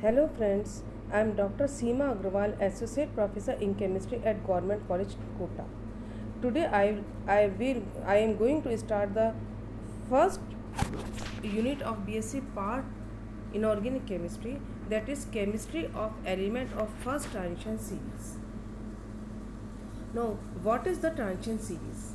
Hello friends, I am Dr. Seema Agrawal, Associate Professor in Chemistry at Government College, Kota. Today I am going to start the first unit of BSc Part Inorganic Chemistry, that is Chemistry of Element of First Transition Series. Now, what is the transition series?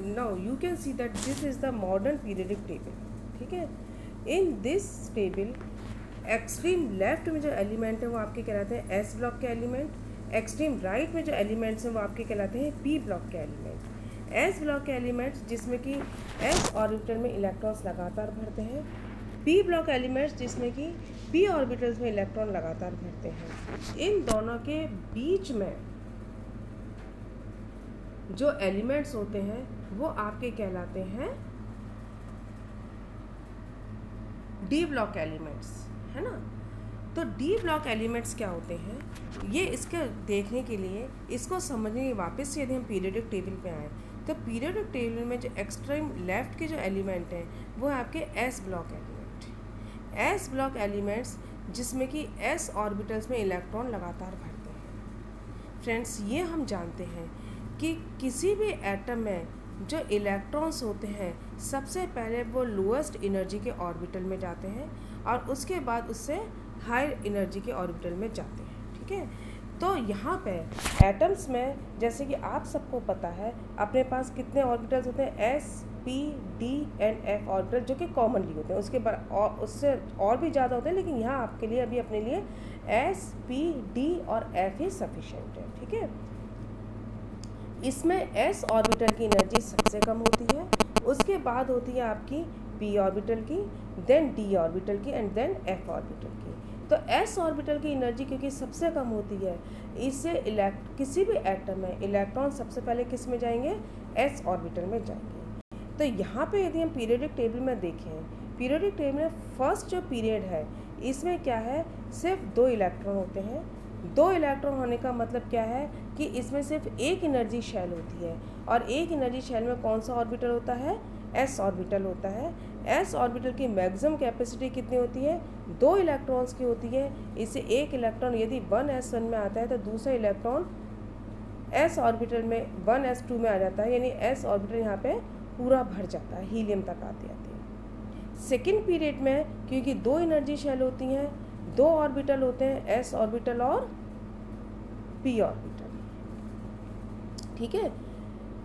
Now you can see that this is the modern periodic table. ठीक है, in this table extreme left में जो element है वो आपके कहलाते हैं S block के एलिमेंट, एक्सट्रीम राइट में जो एलिमेंट्स हैं वो आपके कहलाते हैं पी ब्लॉक के एलिमेंट। एस ब्लॉक के एलिमेंट्स जिसमें कि एस ऑर्बिटल में इलेक्ट्रॉन्स लगातार भरते हैं, पी ब्लॉक एलिमेंट्स जिसमें कि पी ऑर्बिटल्स में इलेक्ट्रॉन लगातार भरते हैं। इन दोनों के बीच में जो एलिमेंट्स होते हैं वो आपके कहलाते हैं डी ब्लॉक एलिमेंट्स, है ना। तो डी ब्लॉक एलिमेंट्स क्या होते हैं, ये इसके देखने के लिए, इसको समझने के वापस से यदि हम पीरियोडिक टेबल पे आए तो पीरियोडिक टेबल में जो एक्सट्रीम लेफ्ट के जो एलिमेंट हैं वो है आपके S block element. S block elements जिसमें कि एस ऑर्बिटल्स में इलेक्ट्रॉन लगातार भरते हैं। फ्रेंड्स, ये हम जानते हैं कि किसी भी एटम में जो इलेक्ट्रॉन्स होते हैं सबसे पहले वो लोएस्ट एनर्जी के ऑर्बिटल में जाते हैं और उसके बाद उससे हायर एनर्जी के ऑर्बिटल में जाते हैं। ठीक है, तो यहाँ पे एटम्स में जैसे कि आप सबको पता है अपने पास कितने ऑर्बिटल्स होते हैं, S P D and F orbital, जो कि कॉमनली होते हैं। उससे और भी ज़्यादा होते हैं, लेकिन यहाँ आपके लिए अभी अपने लिए एस पी डी और एफ ही सफिशेंट है। ठीक है, इसमें एस ऑर्बिटल की एनर्जी सबसे कम होती है, उसके बाद होती है आपकी पी ऑर्बिटल की, देन डी ऑर्बिटल की एंड देन एफ ऑर्बिटल की। तो एस ऑर्बिटल की एनर्जी क्योंकि सबसे कम होती है, इससे किसी भी एटम में इलेक्ट्रॉन सबसे पहले किस में जाएंगे, एस ऑर्बिटल में जाएंगे। तो यहाँ पे यदि हम पीरियोडिक टेबल में देखें, पीरियोडिक टेबल में फर्स्ट जो पीरियड है इसमें क्या है, सिर्फ 2 इलेक्ट्रॉन होते हैं। 2 इलेक्ट्रॉन होने का मतलब क्या है कि इसमें सिर्फ एक एनर्जी शेल होती है, और एक एनर्जी शेल में कौन सा ऑर्बिटल होता है, एस ऑर्बिटल होता है। एस ऑर्बिटल की मैक्सिमम कैपेसिटी कितनी होती है, 2 इलेक्ट्रॉन्स की होती है। इससे एक इलेक्ट्रॉन यदि 1s1 में आता है तो दूसरा इलेक्ट्रॉन एस ऑर्बिटल में 1s2 में आ जाता है, यानी एस ऑर्बिटल यहाँ पे पूरा भर जाता है, हीलियम तक आते आते। सेकेंड पीरियड में क्योंकि 2 एनर्जी शेल होती हैं, 2 ऑर्बिटल होते हैं, एस ऑर्बिटल और पी ऑर्बिटल। ठीक है,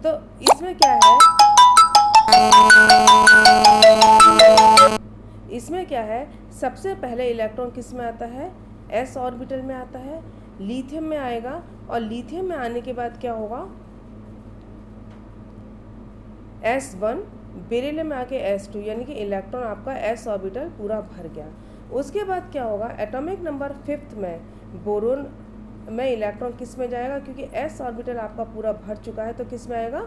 तो इसमें क्या है, सबसे पहले इलेक्ट्रॉन किस में आता है, एस ऑर्बिटल में आता है, लिथियम में आएगा, और लिथियम में आने के बाद क्या होगा, S1, बेरिलियम में आके S2, यानी कि इलेक्ट्रॉन आपका एस ऑर्बिटल पूरा भर गया। उसके बाद क्या होगा, एटॉमिक नंबर 5 में बोरोन में इलेक्ट्रॉन किस में जाएगा, क्योंकि एस ऑर्बिटल आपका पूरा भर चुका है तो किस में आएगा,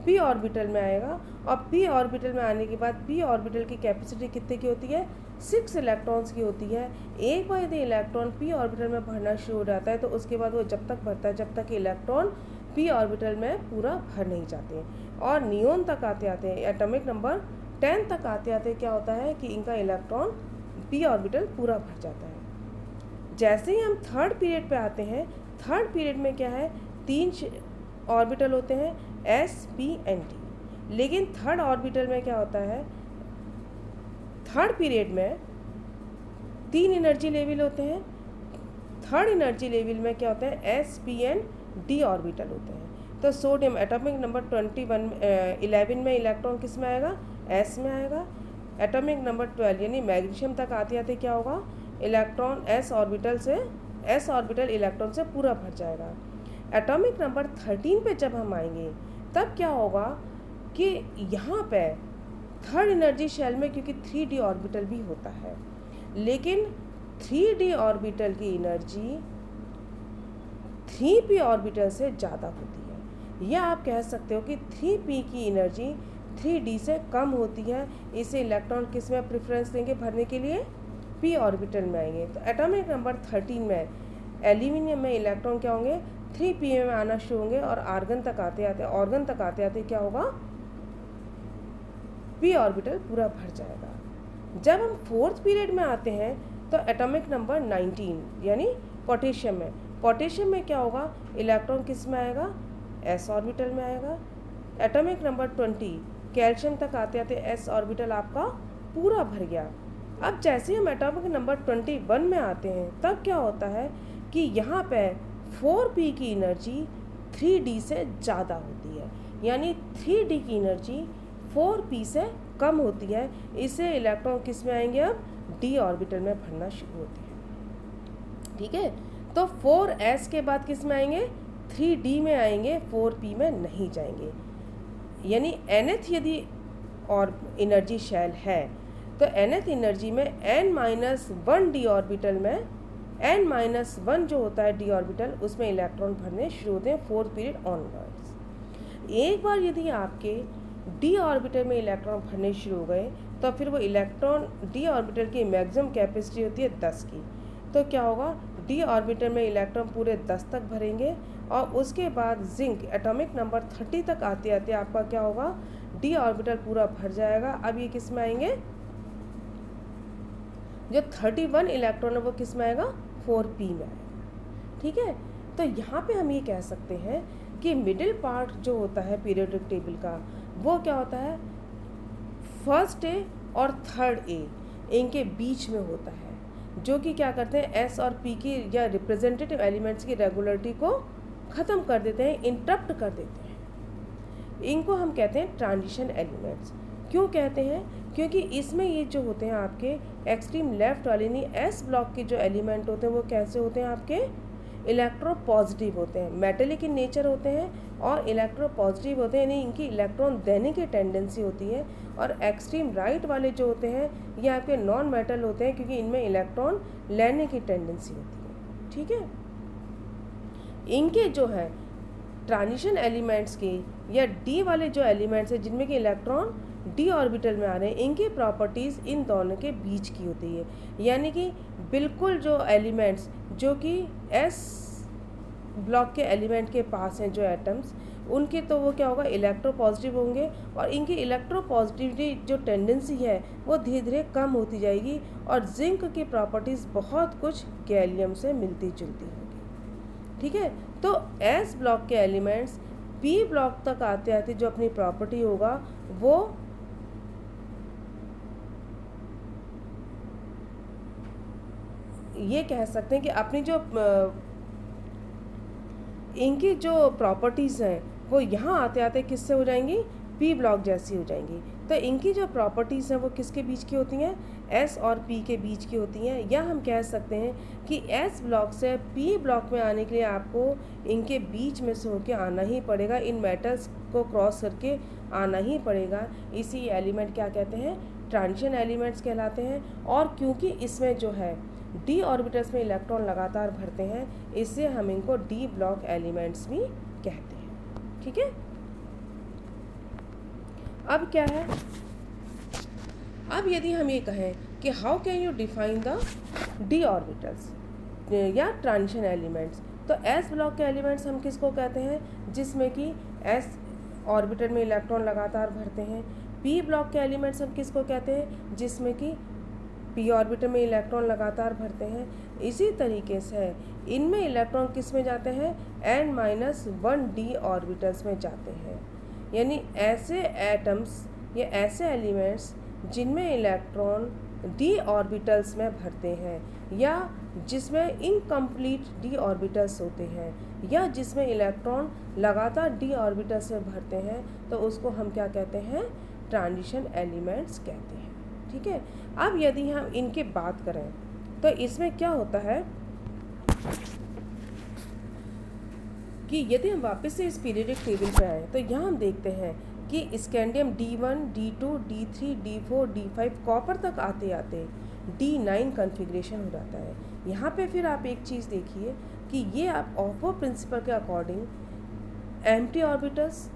पी ऑर्बिटल में आएगा। और पी ऑर्बिटल में आने के बाद पी ऑर्बिटल की कैपेसिटी कितने की होती है, 6 इलेक्ट्रॉन्स की होती है। एक बार यदि इलेक्ट्रॉन पी ऑर्बिटल में भरना शुरू हो जाता है तो उसके बाद वो जब तक भरता है जब तक इलेक्ट्रॉन पी ऑर्बिटल में पूरा भर नहीं जाते हैं। और नियोन तक आते आते एटॉमिक नंबर 10 तक आते आते क्या होता है कि इनका इलेक्ट्रॉन पी ऑर्बिटल पूरा भर जाता है। जैसे ही हम थर्ड पीरियड पे आते हैं, थर्ड पीरियड में क्या है, 3 ऑर्बिटल होते हैं, एस पी एंड डी। लेकिन थर्ड ऑर्बिटल में क्या होता है, थर्ड पीरियड में 3 एनर्जी लेवल होते हैं। थर्ड एनर्जी लेवल में क्या होता है, S P and D orbital होते हैं। तो सोडियम एटॉमिक नंबर 11 में इलेक्ट्रॉन किस में आएगा, एस में आएगा। एटॉमिक नंबर 12 यानी मैग्नीशियम तक आते आते क्या होगा, इलेक्ट्रॉन एस ऑर्बिटल इलेक्ट्रॉन से पूरा भर जाएगा। एटॉमिक नंबर 13 पे जब हम आएंगे तब क्या होगा कि यहाँ पे थर्ड एनर्जी शेल में क्योंकि 3d ऑर्बिटल भी होता है, लेकिन 3d ऑर्बिटल की एनर्जी 3p ऑर्बिटल से ज़्यादा होती है, या आप कह सकते हो कि 3p की एनर्जी 3d से कम होती है। इसे इलेक्ट्रॉन किस में प्रेफरेंस देंगे भरने के लिए, p ऑर्बिटल में आएंगे। तो एटॉमिक नंबर 13 में एल्यूमिनियम में इलेक्ट्रॉन क्या होंगे, 3p में आना शुरू होंगे, और ऑर्गन तक आते आते क्या होगा, p ऑर्बिटल पूरा भर जाएगा। जब हम फोर्थ पीरियड में आते हैं तो एटॉमिक नंबर 19 यानी पोटेशियम में, पोटेशियम में क्या होगा, इलेक्ट्रॉन किस में आएगा, एस ऑर्बिटल में आएगा। एटॉमिक नंबर 20 कैल्शियम तक आते आते एस ऑर्बिटल आपका पूरा भर गया। अब जैसे हम एटॉमिक नंबर 21 में आते हैं तब क्या होता है कि यहाँ पे 4p की एनर्जी 3d से ज़्यादा होती है, यानी 3d की एनर्जी 4p से कम होती है। इससे इलेक्ट्रॉन किस में आएंगे, अब d ऑर्बिटल में भरना शुरू होते हैं। ठीक है, तो 4s के बाद किस में आएंगे, 3d में आएंगे, 4p में नहीं जाएंगे। यानी nth यदि और एनर्जी शेल है तो nth एनर्जी में n-1 d ऑर्बिटल में n-1 जो होता है d ऑर्बिटल उसमें इलेक्ट्रॉन भरने शुरू होते हैं 4th पीरियड ऑनवर्ड्स। एक बार यदि आपके d ऑर्बिटल में इलेक्ट्रॉन भरने शुरू हो गए तो फिर वो इलेक्ट्रॉन d ऑर्बिटल की मैक्सिमम कैपेसिटी होती है 10 की। तो क्या होगा, d ऑर्बिटल में इलेक्ट्रॉन पूरे 10 तक भरेंगे और उसके बाद जिंक एटॉमिक नंबर 30 तक आते आते आपका क्या होगा, d ऑर्बिटल पूरा भर जाएगा। अब ये किस में आएंगे, जो 31 इलेक्ट्रॉन है वो किस में आएगा, 4p में आएगा। ठीक है, तो यहाँ पे हम ये कह सकते हैं कि मिडिल पार्ट जो होता है पीरियोडिक टेबल का वो क्या होता है, फर्स्ट ए और थर्ड ए इनके बीच में होता है, जो कि क्या करते हैं एस और पी की या रिप्रेजेंटेटिव एलिमेंट्स की रेगुलरिटी को ख़त्म कर देते हैं, इंटरप्ट कर देते हैं। इनको हम कहते हैं ट्रांजिशन एलिमेंट्स। क्यों कहते हैं, क्योंकि इसमें ये जो होते हैं आपके एक्सट्रीम लेफ्ट वाले यानी एस ब्लॉक के जो एलिमेंट होते हैं वो कैसे होते हैं, आपके इलेक्ट्रोपॉजिटिव होते हैं, मेटेलिक इन नेचर होते हैं और इलेक्ट्रोपॉजिटिव होते हैं, यानी इनकी इलेक्ट्रॉन देने की टेंडेंसी होती है। और एक्सट्रीम राइट वाले जो होते हैं ये आपके नॉन मेटल होते हैं, क्योंकि इनमें इलेक्ट्रॉन लेने की टेंडेंसी होती है। ठीक है, इनके जो है ट्रांजिशन एलिमेंट्स के या डी वाले जो एलिमेंट्स हैं जिनमें कि इलेक्ट्रॉन डी ऑर्बिटल में आ रहे हैं, इनकी प्रॉपर्टीज़ इन दोनों के बीच की होती है। यानी कि बिल्कुल जो एलिमेंट्स जो कि एस ब्लॉक के एलिमेंट के पास हैं जो एटम्स, उनके तो वो क्या होगा, इलेक्ट्रोपॉजिटिव होंगे और इनकी इलेक्ट्रोपॉजिटिविटी जो टेंडेंसी है वो धीरे धीरे कम होती जाएगी और जिंक की प्रॉपर्टीज़ बहुत कुछ गैलियम से मिलती जुलती होगी। ठीक है, तो एस ब्लॉक के एलिमेंट्स पी ब्लॉक तक आते आते जो अपनी प्रॉपर्टी होगा वो ये कह सकते हैं कि अपनी जो इनकी जो प्रॉपर्टीज़ हैं वो यहाँ आते आते किससे हो जाएंगी, पी ब्लॉक जैसी हो जाएंगी। तो इनकी जो प्रॉपर्टीज़ हैं वो किसके बीच की होती हैं, एस और पी के बीच की होती हैं। या हम कह सकते हैं कि एस ब्लॉक से पी ब्लॉक में आने के लिए आपको इनके बीच में से होकर आना ही पड़ेगा, इन मेटल्स को क्रॉस करके आना ही पड़ेगा। इसी एलिमेंट क्या कहते हैं, ट्रांजिशन एलिमेंट्स कहलाते हैं। और क्योंकि इसमें जो है डी ऑर्बिटल्स में इलेक्ट्रॉन लगातार भरते हैं, इससे हम इनको डी ब्लॉक एलिमेंट्स भी कहते हैं। ठीक है, अब क्या है, अब यदि हम ये कहें कि how can you define the D orbitals या ट्रांजिशन एलिमेंट्स, तो एस ब्लॉक के एलिमेंट्स हम किसको कहते हैं, जिसमें कि एस ऑर्बिटल में इलेक्ट्रॉन लगातार भरते हैं। पी ब्लॉक के एलिमेंट्स हम किसको कहते हैं, जिसमें कि पी ऑर्बिटल में इलेक्ट्रॉन लगातार भरते हैं। इसी तरीके से इनमें इलेक्ट्रॉन किस में जाते हैं, n-1 डी ऑर्बिटल्स में जाते हैं। यानी ऐसे एटम्स या ऐसे एलिमेंट्स जिनमें इलेक्ट्रॉन डी ऑर्बिटल्स में भरते हैं या जिसमें इनकम्प्लीट डी ऑर्बिटल्स होते हैं या जिसमें इलेक्ट्रॉन लगातार डी ऑर्बिटल्स में भरते हैं, तो उसको हम क्या कहते हैं, ट्रांजिशन एलिमेंट्स कहते हैं। ठीक है, अब यदि हम इनकी बात करें तो इसमें क्या होता है कि यदि हम वापस से इस पीरियोडिक टेबल पे आए तो यहाँ हम देखते हैं कि scandium D1, D2, D3, D4, D5 copper तक आते आते D9 कन्फिग्रेशन हो जाता है। यहाँ पे फिर आप एक चीज़ देखिए कि ये आप ऑफो प्रिंसिपल के according empty orbitals,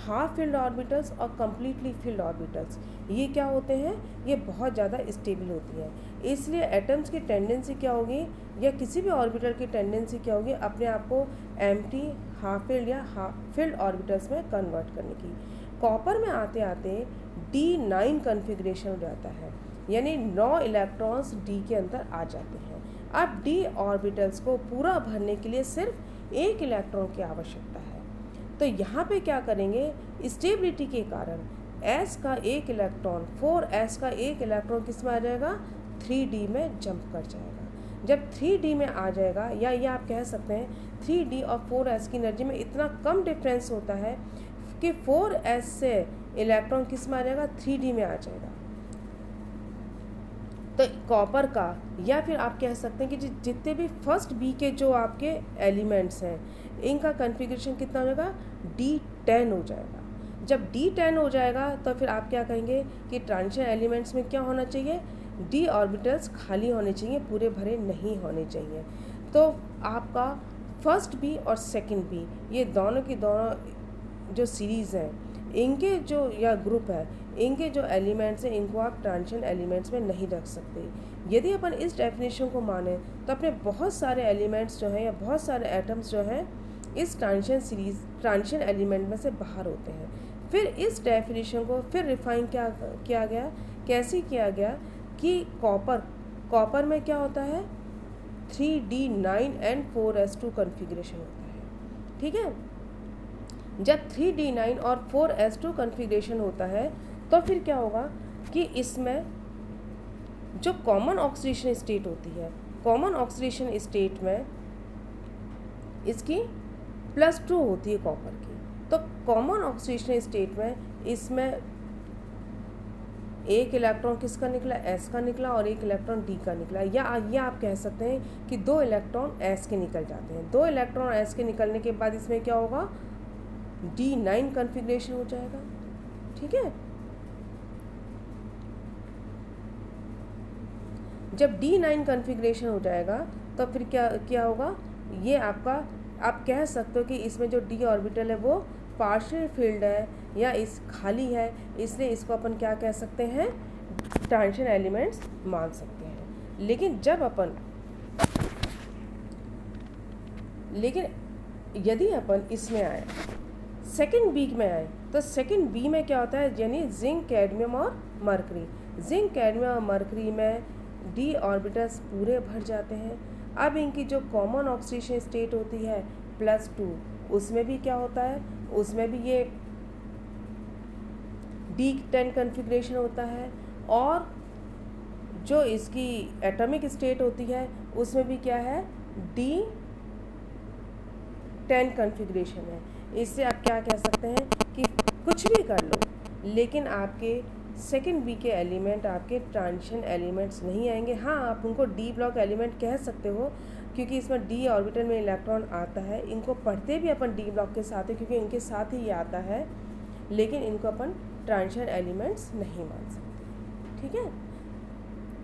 half filled orbitals और कम्प्लीटली फिल्ड ऑर्बिटल्स ये क्या होते हैं, ये बहुत ज़्यादा स्टेबल होती है। इसलिए एटम्स की टेंडेंसी क्या होगी या किसी भी ऑर्बिटल की टेंडेंसी क्या होगी, अपने आप को एम्प्टी, हाफ फिल्ड या हाफ फिल्ड ऑर्बिटल्स में कन्वर्ट करने की। कॉपर में आते आते D9 कन्फिग्रेशन हो जाता है। यानी 9 इलेक्ट्रॉन्स डी के अंदर आ जाते हैं। अब डी ऑर्बिटल्स को पूरा भरने के लिए सिर्फ 1 इलेक्ट्रॉन की आवश्यकता है। तो यहाँ पे क्या करेंगे, स्टेबिलिटी के कारण s का 1 इलेक्ट्रॉन 4s का 1 इलेक्ट्रॉन किस में आ जाएगा, 3d में जंप कर जाएगा। जब 3d में आ जाएगा, या ये आप कह सकते हैं 3d और 4s की एनर्जी में इतना कम डिफरेंस होता है कि 4s से इलेक्ट्रॉन किस में आ जाएगा, 3d में आ जाएगा। तो कॉपर का, या फिर आप कह सकते हैं कि जितने भी फर्स्ट बी के जो आपके एलिमेंट्स हैं, इनका कन्फिग्रेशन कितना हो जाएगा, D10 हो जाएगा। जब D10 हो जाएगा तो फिर आप क्या कहेंगे कि ट्रांजिशन एलिमेंट्स में क्या होना चाहिए, d ऑर्बिटल्स खाली होने चाहिए, पूरे भरे नहीं होने चाहिए। तो आपका फर्स्ट बी और सेकंड बी, ये दोनों की दोनों जो सीरीज़ हैं, इनके जो या ग्रुप है, इनके जो एलिमेंट्स हैं, इनको आप ट्रांजिशन एलिमेंट्स में नहीं रख सकते। यदि अपन इस डेफिनेशन को माने तो अपने बहुत सारे एलिमेंट्स जो हैं या बहुत सारे एटम्स जो हैं इस ट्रांजिशन एलिमेंट में से बाहर होते हैं। फिर इस डेफिनेशन को फिर रिफाइन क्या किया गया, कैसे किया गया कि कॉपर में क्या होता है, 3d9 and 4s2 कन्फिग्रेशन होता है। ठीक है, जब 3d9 और 4s2 कन्फिग्रेशन होता है तो फिर क्या होगा कि इसमें जो कॉमन ऑक्सीडेशन स्टेट होती है, कॉमन ऑक्सीडेशन स्टेट में इसकी +2 होती है कॉपर की। तो कॉमन ऑक्सीडेशन स्टेट में इसमें 1 इलेक्ट्रॉन किसका निकला, s का निकला, और 1 इलेक्ट्रॉन d का निकला। या आप कह सकते हैं कि 2 इलेक्ट्रॉन s के निकल जाते हैं। 2 इलेक्ट्रॉन s के निकलने के बाद इसमें क्या होगा, D9 कन्फिग्रेशन हो जाएगा। ठीक है, जब D9 कन्फिग्रेशन हो जाएगा तो फिर क्या होगा, ये आपका, आप कह सकते हो कि इसमें जो d ऑर्बिटल है वो पार्शियल फील्ड है या इस खाली है, इसलिए इसको अपन क्या कह सकते हैं, ट्रांजिशन एलिमेंट्स मान सकते हैं। लेकिन यदि अपन इसमें आए, सेकंड बी में आए, तो सेकंड बी में क्या होता है, यानी जिंक, कैडमियम और मरकरी। जिंक, कैडमियम और मरकरी में d ऑर्बिटल्स पूरे भर जाते हैं। अब इनकी जो कॉमन ऑक्सीडेशन स्टेट होती है +2, उसमें भी क्या होता है, उसमें भी ये D10 कन्फिग्रेशन होता है, और जो इसकी एटॉमिक स्टेट होती है उसमें भी क्या है, D10 कन्फिग्रेशन है। इससे आप क्या कह सकते हैं कि कुछ भी कर लो, लेकिन आपके सेकंड बी के एलिमेंट आपके ट्रांजिशन एलिमेंट्स नहीं आएंगे। हाँ, आप उनको डी ब्लॉक एलिमेंट कह सकते हो, क्योंकि इसमें डी ऑर्बिटल में इलेक्ट्रॉन आता है। इनको पढ़ते भी अपन डी ब्लॉक के साथ है, क्योंकि इनके साथ ही ये आता है, लेकिन इनको अपन ट्रांजिशन एलिमेंट्स नहीं मान सकते। ठीक है,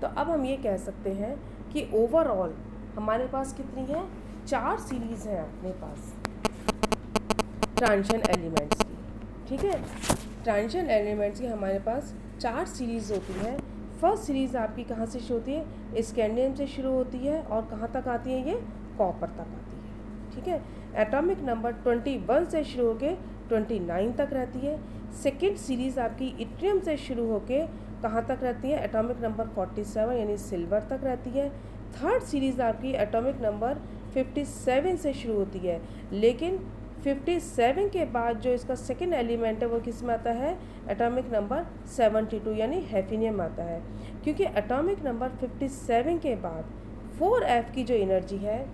तो अब हम ये कह सकते हैं कि ओवरऑल हमारे पास कितनी है, 4 सीरीज़ हैं अपने पास ट्रांजिशन एलिमेंट्स की। ठीक है, ट्रांजिशन एलिमेंट्स की हमारे पास 4 सीरीज़ होती है। फर्स्ट सीरीज़ आपकी कहाँ से शुरू होती है, स्कैंडियम से शुरू होती है, और कहाँ तक आती है, ये कॉपर तक आती है। ठीक है, एटॉमिक नंबर 21 से शुरू होकर 29 तक रहती है। सेकेंड सीरीज़ आपकी इट्रियम से शुरू होकर कहाँ तक रहती है, एटॉमिक नंबर 47 यानी सिल्वर तक रहती है। थर्ड सीरीज़ आपकी एटॉमिक नंबर 57 से शुरू होती है, लेकिन 57 के बाद जो इसका सेकेंड एलिमेंट है वो किस में आता है, एटॉमिक नंबर 72 यानी हैफिनियम आता है। क्योंकि एटॉमिक नंबर 57 के बाद 4f की जो एनर्जी है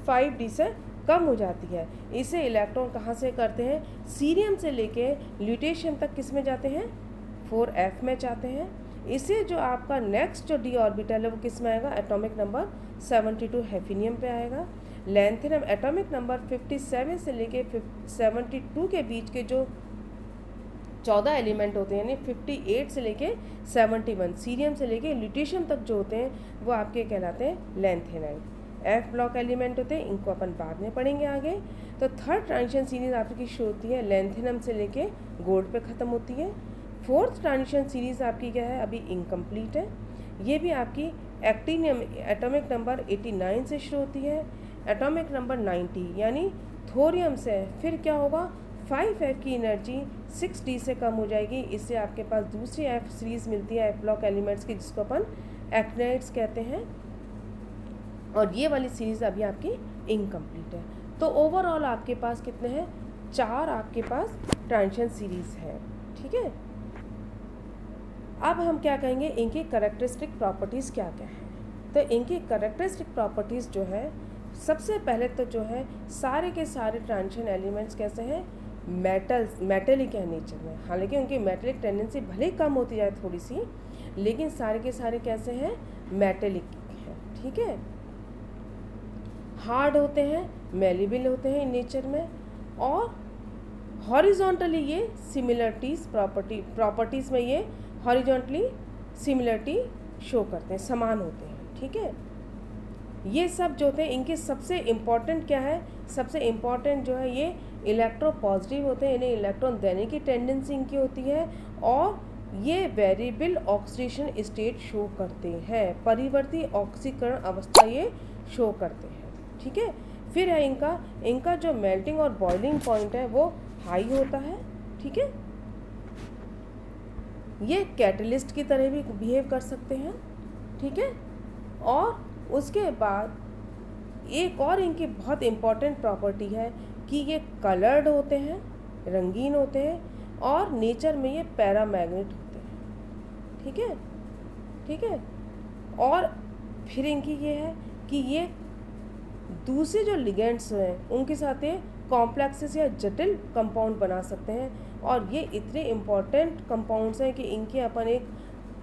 5d से कम हो जाती है। इसे इलेक्ट्रॉन कहाँ से करते हैं, सीरियम से लेके ल्यूटेशियम तक किस में जाते हैं, 4f में जाते हैं। इसे जो आपका नेक्स्ट जो d ऑर्बिटल है वो किस में आएगा, एटॉमिक नंबर 72 हैफिनियम पे आएगा। लैंथेनम एटॉमिक नंबर 57 से लेके 72 के बीच के जो 14 एलिमेंट होते हैं, यानी 58 से लेके 71, सीरियम से लेके ल्यूटेशियम तक जो होते हैं वो आपके कहलाते हैं लैंथेनाइट। F ब्लॉक एलिमेंट होते हैं, इनको अपन बाद में पढ़ेंगे आगे। तो थर्ड ट्रांजिशन सीरीज आपकी शुरू होती है लैंथेनम से लेके गोल्ड पे ख़त्म होती है। फोर्थ ट्रांजिशन सीरीज आपकी क्या है, अभी इनकम्प्लीट है। ये भी आपकी एक्टिनियम एटॉमिक नंबर 89 से शुरू होती है, एटॉमिक नंबर 90 यानी थोरियम से फिर क्या होगा 5F की एनर्जी 6D से कम हो जाएगी। इससे आपके पास दूसरी F सीरीज़ मिलती है F ब्लॉक एलिमेंट्स की, जिसको अपन एक्टिनाइड्स कहते हैं, और ये वाली सीरीज़ अभी आपकी इनकम्प्लीट है। तो ओवरऑल आपके पास कितने हैं, 4 आपके पास ट्रांजिशन सीरीज़ है। ठीक है, अब हम क्या कहेंगे, इनकी कैरेक्टरिस्टिक प्रॉपर्टीज़ क्या क्या है। तो इनकी कैरेक्टरिस्टिक प्रॉपर्टीज़ जो है, सबसे पहले तो जो है सारे के सारे ट्रांजिशन एलिमेंट्स कैसे हैं, मेटेलिक है नेचर में। हालांकि उनकी मेटेलिक टेंडेंसी भले ही कम होती जाए थोड़ी सी, लेकिन सारे के सारे कैसे हैं, मेटेलिक हैं। ठीक है, हार्ड होते हैं, मेलेबल होते हैं इन नेचर में, और हॉरिजॉन्टली ये सिमिलरिटीज़ प्रॉपर्टीज़ में ये हॉरिजॉन्टली सिमिलरिटी शो करते हैं, समान होते हैं। ठीक है, ये सब जो होते हैं, इनके सबसे इम्पॉर्टेंट क्या है, सबसे इम्पॉर्टेंट जो है ये इलेक्ट्रो पॉजिटिव होते हैं, इन्हें इलेक्ट्रॉन देने की टेंडेंसी इनकी होती है, और ये वेरिएबल ऑक्सीडेशन स्टेट शो करते हैं, परिवर्ती ऑक्सीकरण अवस्था ये शो करते हैं। ठीक है, फिर है इनका जो मेल्टिंग और बॉइलिंग पॉइंट है वो हाई होता है। ठीक है, ये कैटलिस्ट की तरह भी बिहेव कर सकते हैं। ठीक है, और उसके बाद एक और इनकी बहुत इम्पॉर्टेंट प्रॉपर्टी है कि ये कलर्ड होते हैं, रंगीन होते हैं, और नेचर में ये पैरामैग्नेट होते हैं। ठीक है, ठीक है, और फिर इनकी ये है कि ये दूसरे जो लिगेंड्स हैं उनके साथ ये कॉम्प्लेक्सेस या जटिल कंपाउंड बना सकते हैं, और ये इतने इम्पॉर्टेंट कंपाउंड्स हैं कि इनकी अपन एक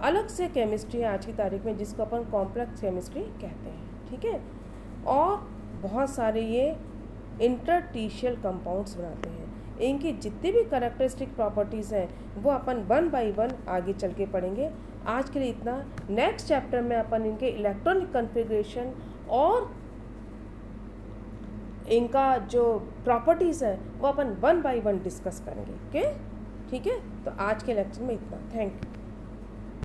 अलग से केमिस्ट्री है आज की तारीख में, जिसको अपन कॉम्प्लेक्स केमिस्ट्री कहते हैं। ठीक है, और बहुत सारे ये इंटरस्टिशियल कंपाउंड्स बनाते हैं। इनकी जितनी भी कैरेक्टरिस्टिक प्रॉपर्टीज़ हैं वो अपन 1 बाय 1 आगे चल के पढ़ेंगे। आज के लिए इतना। नेक्स्ट चैप्टर में अपन इनके इलेक्ट्रॉनिक कन्फिग्रेशन और इनका जो प्रॉपर्टीज़ है वो अपन 1 बाय 1 डिस्कस करेंगे। ओके, ठीक है, तो आज के लेक्चर में इतना। Thank you.